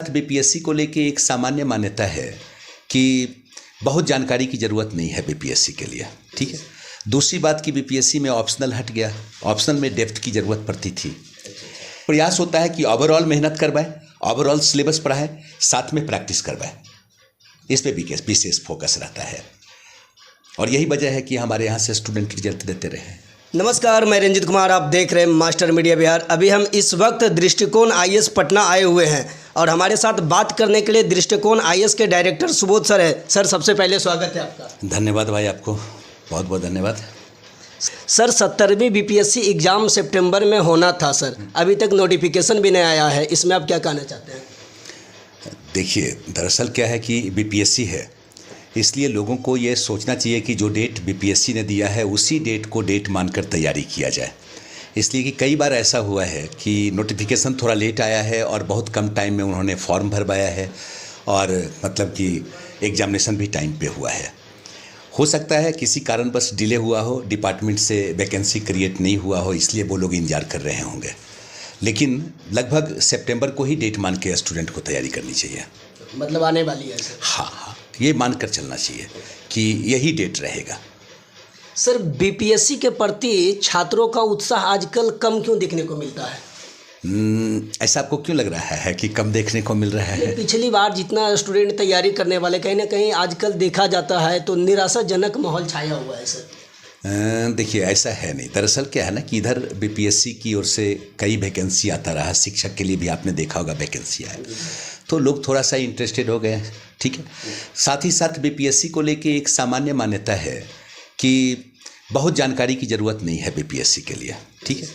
साथ बीपीएससी को लेके एक सामान्य मान्यता है कि बहुत जानकारी की ज़रूरत नहीं है बीपीएससी के लिए, ठीक है। दूसरी बात कि बीपीएससी में ऑप्शनल हट गया, ऑप्शनल में डेप्थ की ज़रूरत पड़ती थी। प्रयास होता है कि ओवरऑल मेहनत करवाएं, ओवरऑल सिलेबस पढ़ाएं, साथ में प्रैक्टिस करवाएं। इस पर विशेष फोकस रहता है और यही वजह है कि हमारे यहाँ से स्टूडेंट रिजल्ट देते रहे। नमस्कार, मैं रंजित कुमार, आप देख रहे हैं मास्टर मीडिया बिहार। अभी हम इस वक्त दृष्टिकोण आईएएस पटना आए हुए हैं और हमारे साथ बात करने के लिए दृष्टिकोण आईएएस के डायरेक्टर सुबोध सर है। सर, सबसे पहले स्वागत है आपका। धन्यवाद भाई, आपको बहुत बहुत धन्यवाद। सर, 70वीं बीपीएससी एग्ज़ाम सितंबर में होना था सर, अभी तक नोटिफिकेशन भी नहीं आया है, इसमें आप क्या कहना चाहते हैं? देखिए, दरअसल क्या है कि बीपीएससी है, इसलिए लोगों को ये सोचना चाहिए कि जो डेट बीपीएससी ने दिया है उसी डेट को डेट मानकर तैयारी किया जाए। इसलिए कि कई बार ऐसा हुआ है कि नोटिफिकेशन थोड़ा लेट आया है और बहुत कम टाइम में उन्होंने फॉर्म भरवाया है और मतलब कि एग्जामिनेशन भी टाइम पे हुआ है। हो सकता है किसी कारण बस डिले हुआ हो, डिपार्टमेंट से वैकेंसी क्रिएट नहीं हुआ हो, इसलिए वो लोग इंतजार कर रहे होंगे। लेकिन लगभग सितंबर को ही डेट मान के स्टूडेंट को तैयारी करनी चाहिए। मतलब आने वाली है सर? हाँ, ये मानकर चलना चाहिए कि यही डेट रहेगा। सर, बीपीएससी के प्रति छात्रों का उत्साह आजकल कम क्यों देखने को मिलता है? ऐसा आपको क्यों लग रहा है कि कम देखने को मिल रहा है? पिछली बार जितना स्टूडेंट तैयारी करने वाले कहीं ना कहीं आजकल देखा जाता है तो निराशाजनक माहौल छाया हुआ है सर। देखिए, ऐसा है नहीं। दरअसल क्या है ना कि इधर बीपीएससी की ओर से कई वैकेंसी आता रहा, शिक्षक के लिए भी आपने देखा होगा वैकेंसी आए, तो लोग थोड़ा सा इंटरेस्टेड हो गए, ठीक है। साथ ही साथ बीपीएससी को लेके एक सामान्य मान्यता है कि बहुत जानकारी की ज़रूरत नहीं है बीपीएससी के लिए, ठीक है।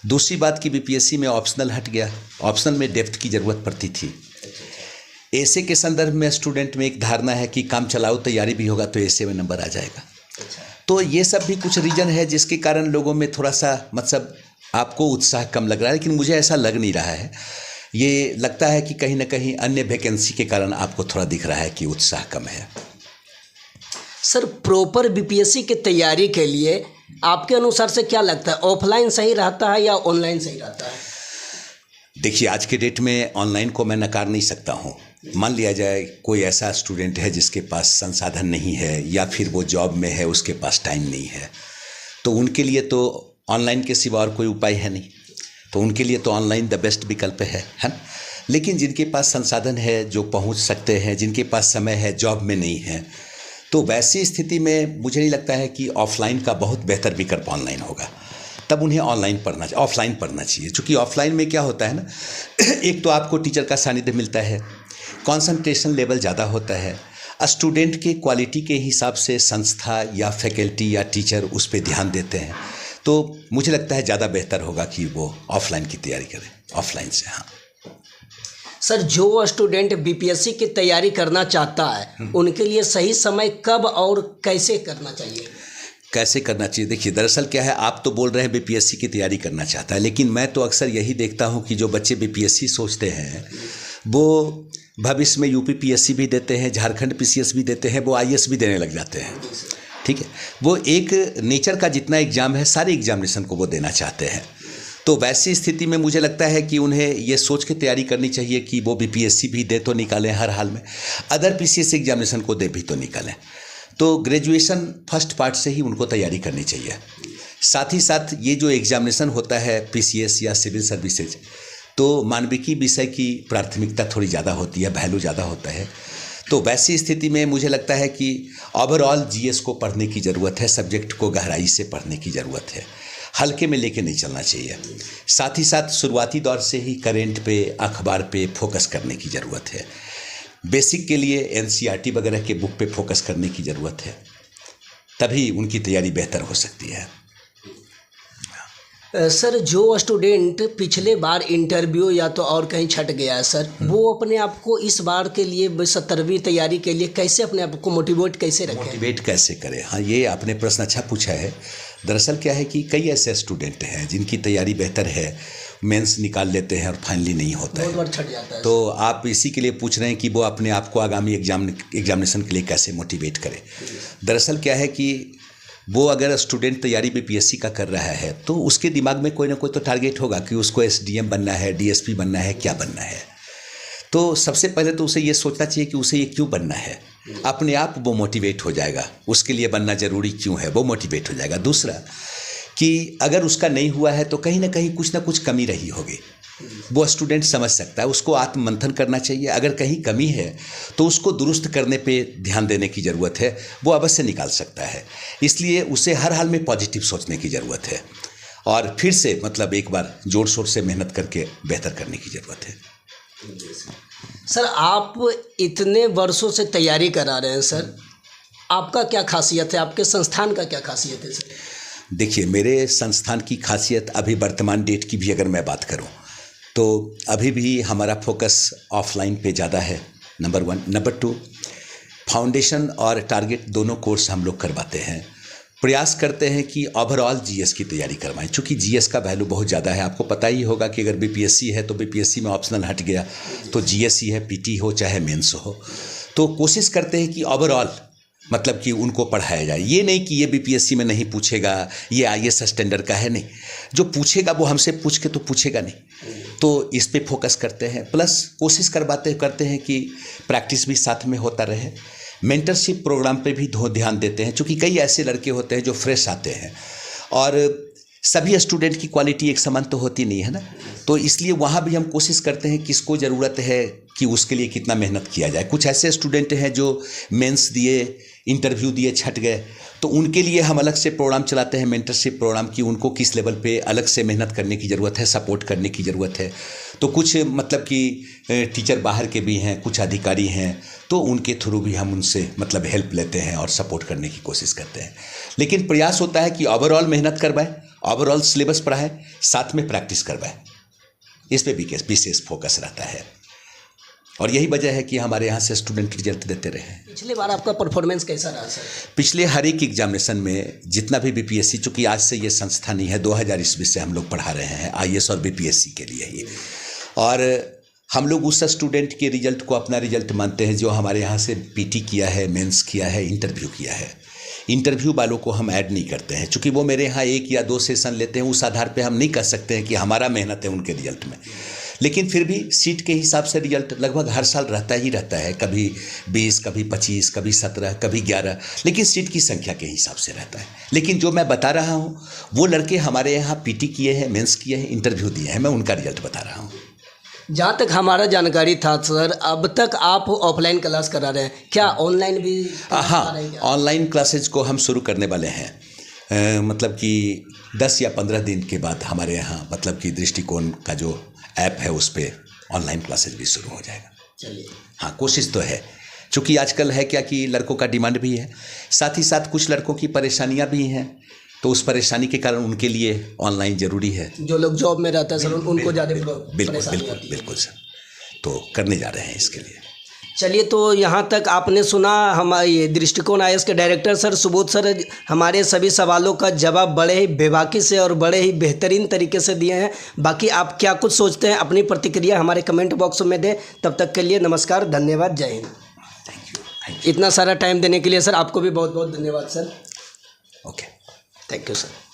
दूसरी बात कि बीपीएससी में ऑप्शनल हट गया, ऑप्शनल में डेप्थ की ज़रूरत पड़ती थी। ऐसे के संदर्भ में स्टूडेंट में एक धारणा है कि काम चलाओ तैयारी भी होगा तो ऐसे में नंबर आ जाएगा। तो ये सब भी कुछ रीज़न है जिसके कारण लोगों में थोड़ा सा मतलब आपको उत्साह कम लग रहा है, लेकिन मुझे ऐसा लग नहीं रहा है। ये लगता है कि कहीं ना कहीं अन्य वैकेंसी के कारण आपको थोड़ा दिख रहा है कि उत्साह कम है। सर, प्रॉपर बीपीएससी की तैयारी के लिए आपके अनुसार से क्या लगता है, ऑफलाइन सही रहता है या ऑनलाइन सही रहता है? देखिए, आज के डेट में ऑनलाइन को मैं नकार नहीं सकता हूँ। मान लिया जाए कोई ऐसा स्टूडेंट है जिसके पास संसाधन नहीं है या फिर वो जॉब में है, उसके पास टाइम नहीं है, तो उनके लिए तो ऑनलाइन के सिवा और कोई उपाय है नहीं, तो उनके लिए तो ऑनलाइन द बेस्ट विकल्प है ना। लेकिन जिनके पास संसाधन है, जो पहुंच सकते हैं, जिनके पास समय है, जॉब में नहीं है, तो वैसी स्थिति में मुझे नहीं लगता है कि ऑफलाइन का बहुत बेहतर विकल्प ऑनलाइन होगा। तब उन्हें ऑफलाइन पढ़ना चाहिए। चूँकि ऑफलाइन में क्या होता है ना, एक तो आपको टीचर का सानिध्य मिलता है, कंसंट्रेशन लेवल ज़्यादा होता है, स्टूडेंट के क्वालिटी के हिसाब से संस्था या फैकल्टी या टीचर उस पर ध्यान देते हैं। तो मुझे लगता है ज़्यादा बेहतर होगा कि वो ऑफलाइन की तैयारी करें, ऑफलाइन से। हाँ सर, जो स्टूडेंट बीपीएससी की तैयारी करना चाहता है उनके लिए सही समय कब और कैसे करना चाहिए? कैसे करना चाहिए? देखिए, दरअसल क्या है, आप तो बोल रहे हैं बीपीएससी की तैयारी करना चाहता है, लेकिन मैं तो अक्सर यही देखता हूँ कि जो बच्चे बीपीएससी सोचते हैं वो भविष्य में यूपी पीएससी भी देते हैं, झारखंड पीसीएस भी देते हैं, वो आईएएस भी देने लग जाते हैं, ठीक है। वो एक नेचर का जितना एग्ज़ाम है सारे एग्जामिनेशन को वो देना चाहते हैं। तो वैसी स्थिति में मुझे लगता है कि उन्हें ये सोच के तैयारी करनी चाहिए कि वो बीपीएससी भी दे तो निकालें हर हाल में, अदर पीसीएस एग्जामिनेशन को दे भी तो निकालें। तो ग्रेजुएशन फर्स्ट पार्ट से ही उनको तैयारी करनी चाहिए। साथ ही साथ ये जो एग्जामिनेशन होता है पीसीएस या सिविल सर्विसेज, तो मानविकी विषय की प्राथमिकता थोड़ी ज़्यादा होती है, वैल्यू ज़्यादा होता है। तो वैसी स्थिति में मुझे लगता है कि ओवरऑल जीएस को पढ़ने की ज़रूरत है, सब्जेक्ट को गहराई से पढ़ने की ज़रूरत है, हल्के में लेके नहीं चलना चाहिए। साथ ही साथ शुरुआती दौर से ही करेंट पे, अखबार पे फोकस करने की ज़रूरत है। बेसिक के लिए एनसीईआरटी वगैरह के बुक पे फोकस करने की ज़रूरत है, तभी उनकी तैयारी बेहतर हो सकती है। सर, जो स्टूडेंट पिछले बार इंटरव्यू या तो और कहीं छट गया है सर, वो अपने आप को इस बार के लिए 70वीं तैयारी के लिए कैसे अपने आप को मोटिवेट कैसे रखें? मोटिवेट कैसे करें? हाँ, ये आपने प्रश्न अच्छा पूछा है। दरअसल क्या है कि कई ऐसे स्टूडेंट हैं जिनकी तैयारी बेहतर है, मेंस निकाल लेते हैं और फाइनली नहीं होता है, बहुत छट जाता है। तो आप इसी के लिए पूछ रहे हैं कि वो अपने आप को आगामी एग्जामिनेशन के लिए कैसे मोटिवेट करें। दरअसल क्या है कि वो अगर स्टूडेंट तैयारी बीपीएससी का कर रहा है तो उसके दिमाग में कोई ना कोई तो टारगेट होगा कि उसको एसडीएम बनना है, डीएसपी बनना है, क्या बनना है। तो सबसे पहले तो उसे ये सोचना चाहिए कि उसे ये क्यों बनना है। अपने आप वो मोटिवेट हो जाएगा, उसके लिए बनना ज़रूरी क्यों है, वो मोटिवेट हो जाएगा। दूसरा कि अगर उसका नहीं हुआ है तो कहीं ना कुछ कमी रही होगी, वो स्टूडेंट समझ सकता है। उसको आत्ममंथन करना चाहिए। अगर कहीं कमी है तो उसको दुरुस्त करने पे ध्यान देने की ज़रूरत है, वो अवश्य निकाल सकता है। इसलिए उसे हर हाल में पॉजिटिव सोचने की ज़रूरत है और फिर से मतलब एक बार जोर शोर से मेहनत करके बेहतर करने की ज़रूरत है। सर, आप इतने वर्षों से तैयारी करा रहे हैं सर, आपका क्या खासियत है, आपके संस्थान का क्या खासियत है सर? देखिए, मेरे संस्थान की खासियत अभी वर्तमान डेट की भी अगर मैं बात करूं तो अभी भी हमारा फोकस ऑफलाइन पे ज़्यादा है, नंबर 1। नंबर 2, फाउंडेशन और टारगेट दोनों कोर्स हम लोग करवाते हैं। प्रयास करते हैं कि ओवरऑल जीएस की तैयारी करवाएं, क्योंकि जीएस का वैल्यू बहुत ज़्यादा है। आपको पता ही होगा कि अगर बीपीएससी है तो बीपीएससी में ऑप्शनल हट गया तो जीएससी है, पीटी हो चाहे मेंस हो। तो कोशिश करते हैं कि ओवरऑल मतलब कि उनको पढ़ाया जाए। ये नहीं कि ये बीपीएससी में नहीं पूछेगा, ये आईएएस स्टैंडर्ड का है, नहीं। जो पूछेगा वो हमसे पूछ के तो पूछेगा नहीं। तो इस पे फोकस करते हैं, प्लस कोशिश करते हैं कि प्रैक्टिस भी साथ में होता रहे। मेंटरशिप प्रोग्राम पे भी ध्यान देते हैं, क्योंकि कई ऐसे लड़के होते हैं जो फ्रेश आते हैं और सभी स्टूडेंट की क्वालिटी एक समान तो होती नहीं है ना। तो इसलिए वहाँ भी हम कोशिश करते हैं किसको ज़रूरत है कि उसके लिए कितना मेहनत किया जाए। कुछ ऐसे स्टूडेंट हैं जो मेंस दिए, इंटरव्यू दिए, छट गए, तो उनके लिए हम अलग से प्रोग्राम चलाते हैं, मेंटरशिप प्रोग्राम, की उनको किस लेवल पे अलग से मेहनत करने की ज़रूरत है, सपोर्ट करने की ज़रूरत है। तो कुछ मतलब कि टीचर बाहर के भी हैं, कुछ अधिकारी हैं, तो उनके थ्रू भी हम उनसे मतलब हेल्प लेते हैं और सपोर्ट करने की कोशिश करते हैं। लेकिन प्रयास होता है कि ओवरऑल मेहनत करवाएं, ओवरऑल सिलेबस पढ़ाएं, साथ में प्रैक्टिस करवाएं। इस पे भी विशेष फोकस रहता है और यही वजह है कि हमारे यहाँ से स्टूडेंट रिजल्ट देते रहे हैं। पिछली बार आपका परफॉर्मेंस कैसा रहा सर? पिछले हर एक एग्जामिनेशन में जितना भी बीपीएससी, चूँकि आज से ये संस्था नहीं है, 2000 ईस्वी से हम लोग पढ़ा रहे हैं आईएएस और बीपीएससी के लिए ही, और हम लोग उस स्टूडेंट के रिजल्ट को अपना रिजल्ट मानते हैं जो हमारे यहाँ से पीटी किया है, मेंस किया है, इंटरव्यू किया है। इंटरव्यू वालों को हम ऐड नहीं करते हैं, क्योंकि वो मेरे यहाँ 1 या 2 सेशन लेते हैं। उस आधार पे हम नहीं कह सकते हैं कि हमारा मेहनत है उनके रिजल्ट में। लेकिन फिर भी सीट के हिसाब से रिजल्ट लगभग हर साल रहता ही रहता है, कभी 20, कभी 25, कभी 17, कभी 11, लेकिन सीट की संख्या के हिसाब से रहता है। लेकिन जो मैं बता रहा हूँ वो लड़के हमारे यहाँ पीटी किए हैं, मेंस किए हैं, इंटरव्यू दिए हैं, मैं उनका रिजल्ट बता रहा हूँ। जहाँ तक हमारा जानकारी था सर, अब तक आप ऑफलाइन क्लास करा रहे हैं, क्या ऑनलाइन भी? हाँ, ऑनलाइन क्लासेज को हम शुरू करने वाले हैं। मतलब कि 10 या 15 दिन के बाद हमारे यहाँ मतलब कि दृष्टिकोण का जो ऐप है उस पर ऑनलाइन क्लासेज भी शुरू हो जाएगा। चलिए, हाँ, कोशिश तो है, क्योंकि आजकल है क्या कि लड़कों का डिमांड भी है, साथ ही साथ कुछ लड़कों की परेशानियाँ भी हैं, तो उस परेशानी के कारण उनके लिए ऑनलाइन ज़रूरी है। जो लोग जॉब में रहते हैं सर, उनको ज़्यादा बिल्कुल सर, तो करने जा रहे हैं इसके लिए। चलिए, तो यहाँ तक आपने सुना हमारे दृष्टिकोण आईएएस के डायरेक्टर सर सुबोध सर हमारे सभी सवालों का जवाब बड़े ही बेबाकी से और बड़े ही बेहतरीन तरीके से दिए हैं। बाकी आप क्या कुछ सोचते हैं, अपनी प्रतिक्रिया हमारे कमेंट बॉक्स में दें। तब तक के लिए नमस्कार, धन्यवाद, जय हिंद। Thank you. इतना सारा टाइम देने के लिए सर आपको भी बहुत बहुत धन्यवाद sir. Okay, thank you sir.